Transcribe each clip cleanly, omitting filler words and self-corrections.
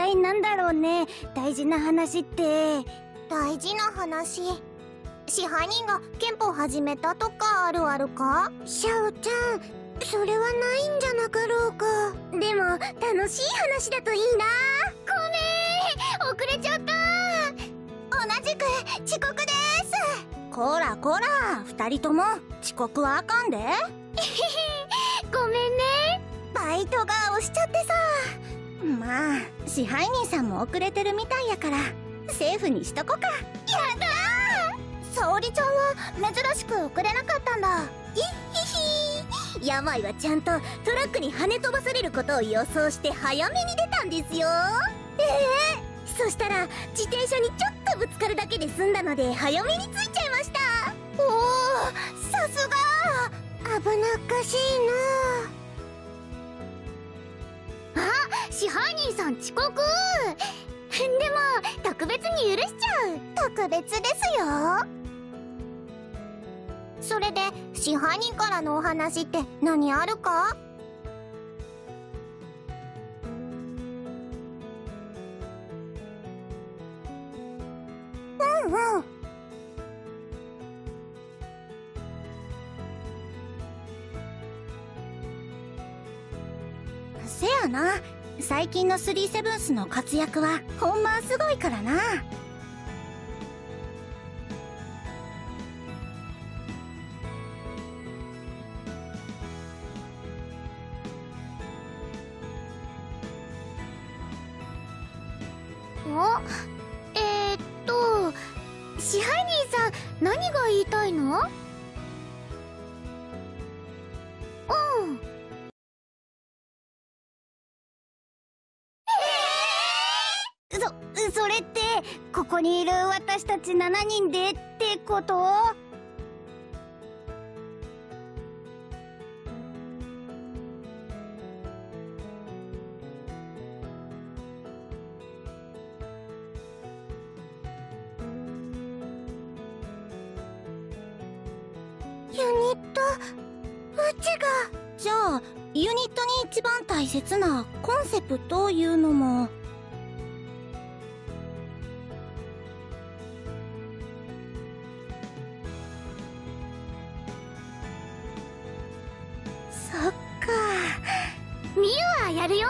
体なんだろうね、大事な話って。大事な話。支配人が憲法始めたとかあるあるか？シャオちゃん、それはないんじゃなかろうか。でも楽しい話だといいな。ごめん、遅れちゃった。同じく遅刻です。こらこら、二人とも遅刻はあかんで。ごめんね、バイトが押しちゃってさ。まあ支配人さんも遅れてるみたいやからセーフにしとこか。やだー、沙織ちゃんは珍しく遅れなかったんだ。いっひひ。病はちゃんとトラックに跳ね飛ばされることを予想して早めに出たんですよ。そしたら自転車にちょっとぶつかるだけで済んだので早めに着いちゃいました。おお、さすが。危なっかしいな。あ、支配人さん遅刻。でも特別に許しちゃう。特別ですよ。それで支配人からのお話って何あるか？うんうん。せやな、最近のスリーセブンスの活躍はほんますごいからな。お、支配人さん、何が言いたいの？うん。それってここにいる私たち7人でってこと？ユニット、うちが。じゃあユニットに一番大切なコンセプトいうのも。そっか。ミユはやるよ。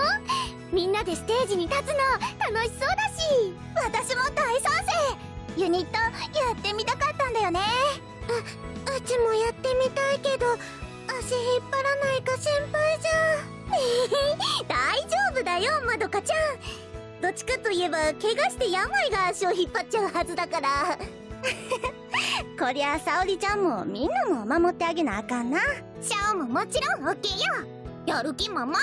みんなでステージに立つの楽しそうだし。私も大賛成。ユニットやってみたかったんだよね。うちもやってみたいけど足引っ張らないか心配じゃん。大丈夫だよ、まどかちゃん。どっちかといえば怪我して病が足を引っ張っちゃうはずだから。こりゃ沙織ちゃんもみんなも守ってあげなあかんな。シャオももちろん OK よ。やる気まま、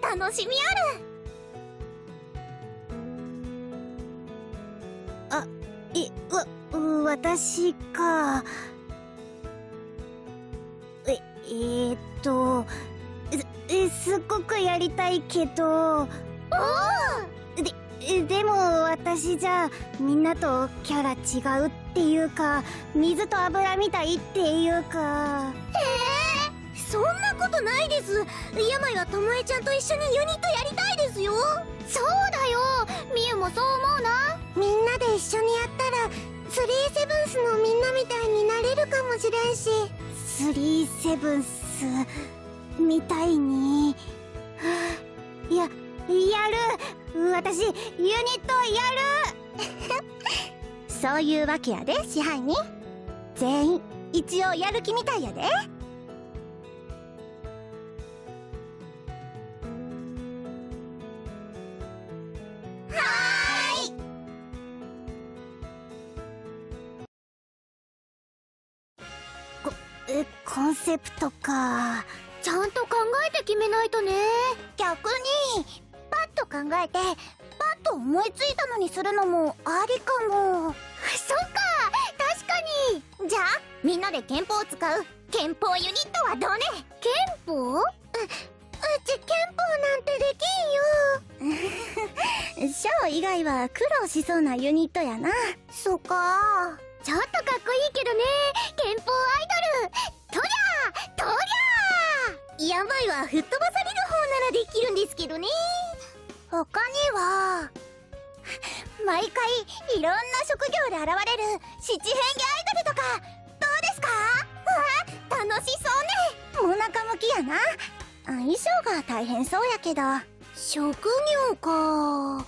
楽しみある。私か。すっごくやりたいけど。でも私じゃみんなとキャラ違うっていうか、水と油みたいっていうか。そんなことないです。病はともえちゃんと一緒にユニットやりたいですよ。そうだよ、みゆもそう思うな。みんなで一緒にやったらスリーセブンスのみんなみたいになれるかもしれんし。スリーセブンスみたいに。やる。私ユニットやる。そういうわけやで、支配人。全員一応やる気みたいやで。コンセプトか。ちゃんと考えて決めないとね。逆にパッと考えてパッと思いついたのにするのもありかも。そっか、確かに。じゃあみんなで憲法を使う憲法ユニットはどうね。憲法？うち憲法なんてできんよ。シャオ以外は苦労しそうなユニットやな。そっか。ちょっとかっこいいけどね、憲法アイドル。とりゃ病は吹っ飛ばされる方ならできるんですけどね。他には毎回いろんな職業で現れる七変化アイドルとかどうですか？楽しそうね。もなか向きやな。衣装が大変そうやけど。職業か。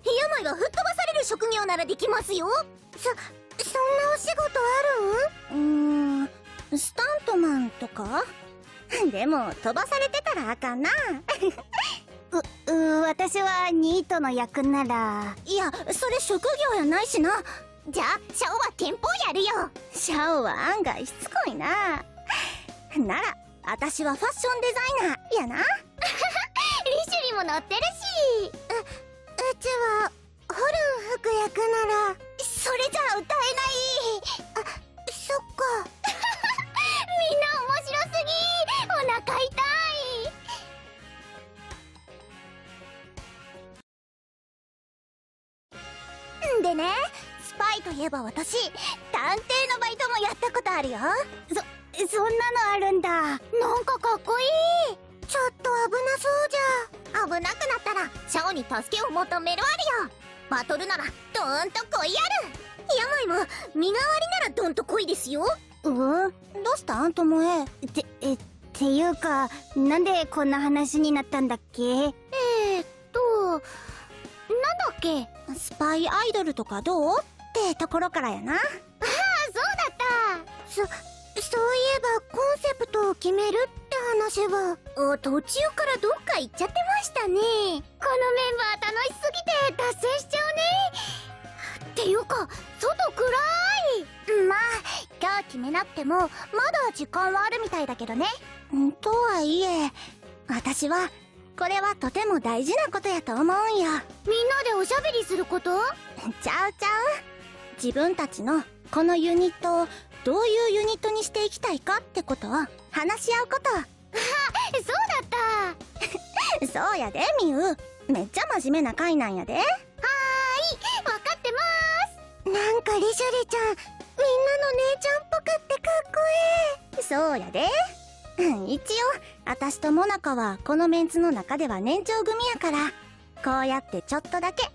病が吹っ飛ばされる職業ならできますよ。そんなお仕事あるん？スタントマンとか？でも飛ばされてたらあかんな。私はニートの役なら。いや、それ職業やないしな。じゃあシャオは店舗やるよ。シャオは案外しつこいな。なら私はファッションデザイナーやな。リシュリも乗ってるし。うちはホルン吹く役なら。それじゃ歌えない。そっか。みんな面白すぎ。お腹痛い。でね、スパイといえば私探偵のバイトもやったことあるよ。そんなのあるんだ。なんかかっこいい。ちょっと危なそうじゃ。危なくなったらシャオに助けを求めるあるよ。バトルならドーンと来いやる。病も身代わりならドンと来いですよ。どうしたんともえ。っていうか、なんでこんな話になったんだっけ？なんだっけ？スパイアイドルとかどう？ってところからやな。ああ、そうだった。そういえばコンセプトを決めるって話は途中からどっか行っちゃってましたね。このメンバー楽しすぎて達成しちゃうね。っていうか外暗い。まあ今日決めなくてもまだ時間はあるみたいだけどね。とはいえ私はこれはとても大事なことやと思うんよ。みんなでおしゃべりすること？ちゃう。自分たちのこのユニットをどういうユニットにしていきたいかってことを話し合うこと。あ、そうだった。そうやでミュウ。めっちゃ真面目な会なんやで。はーい、わかってます。なんかリシュリちゃん、みんなの姉ちゃんっぽくってかっこいい。そうやで。一応私とモナカはこのメンツの中では年長組やから、こうやってちょっとだけ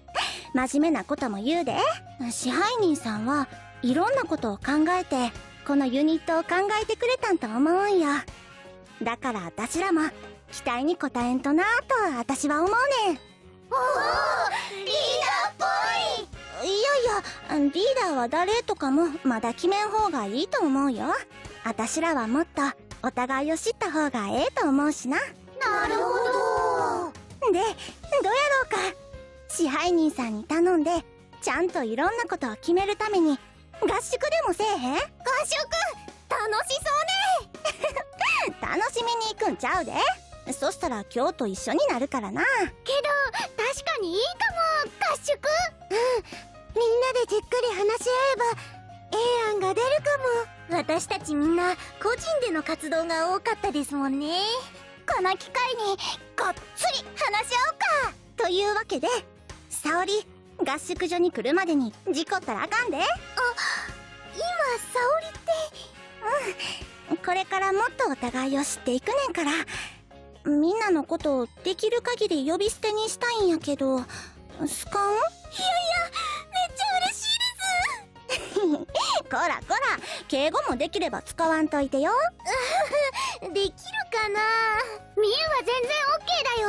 真面目なことも言うで。支配人さんはいろんなことを考えてこのユニットを考えてくれたんと思うんよ。だから私らも期待に応えんとなぁと私は思うねん。おお、リーダーっぽい。いやリーダーは誰とかもまだ決めん方がいいと思うよ。私らはもっとお互いを知った方がええと思うしな。なるほど。で、どうやろうか。支配人さんに頼んでちゃんといろんなことを決めるために合宿でもせえへん？合宿楽しそうね。楽しみに行くんちゃうで。そしたら今日と一緒になるからな。けど確かにいいかも。合宿。みんなでじっくり話し合えばええ案が出るかも。私たちみんな個人での活動が多かったですもんね。この機会にがっつり話し合おうか。というわけで沙織、合宿所に来るまでに事故ったらあかんで。今沙織ってこれからもっとお互いを知っていくねんから、みんなのことをできる限り呼び捨てにしたいんやけど、スカン？いやめっちゃ嬉しいです。こら敬語もできれば使わんといてよ。できるかな。みゆは全然 OK だよ。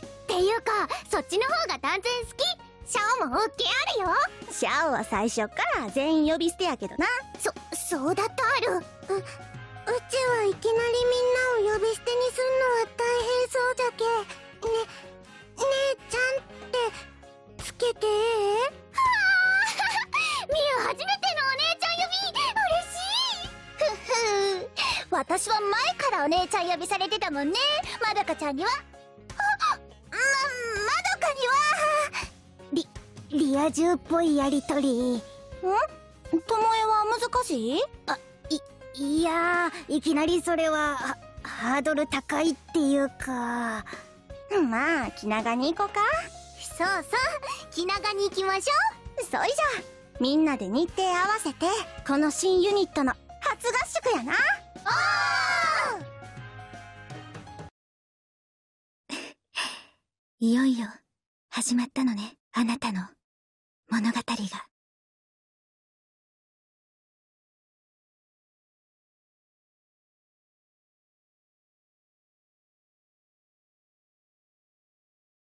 っていうかそっちの方が断然好き。シャオも OK あるよ。シャオは最初から全員呼び捨てやけどな。そうだったある。うちはいきなりみんなを呼び捨てにすんのは大変そうじゃけ。姉ちゃんってつけてはあみゆ初めてのお姉ちゃん呼び嬉しい。私は前からお姉ちゃん呼びされてたもんね。まどかちゃんにはまどかにはリア充っぽいやりとり。ともえは難しい？いやー、いきなりそれはハードル高いっていうか。まあ気長に行こうか。そう気長に行きましょう。そいじゃみんなで日程合わせてこの新ユニットの初合宿やな。いよいよ始まったのね、あなたの物語が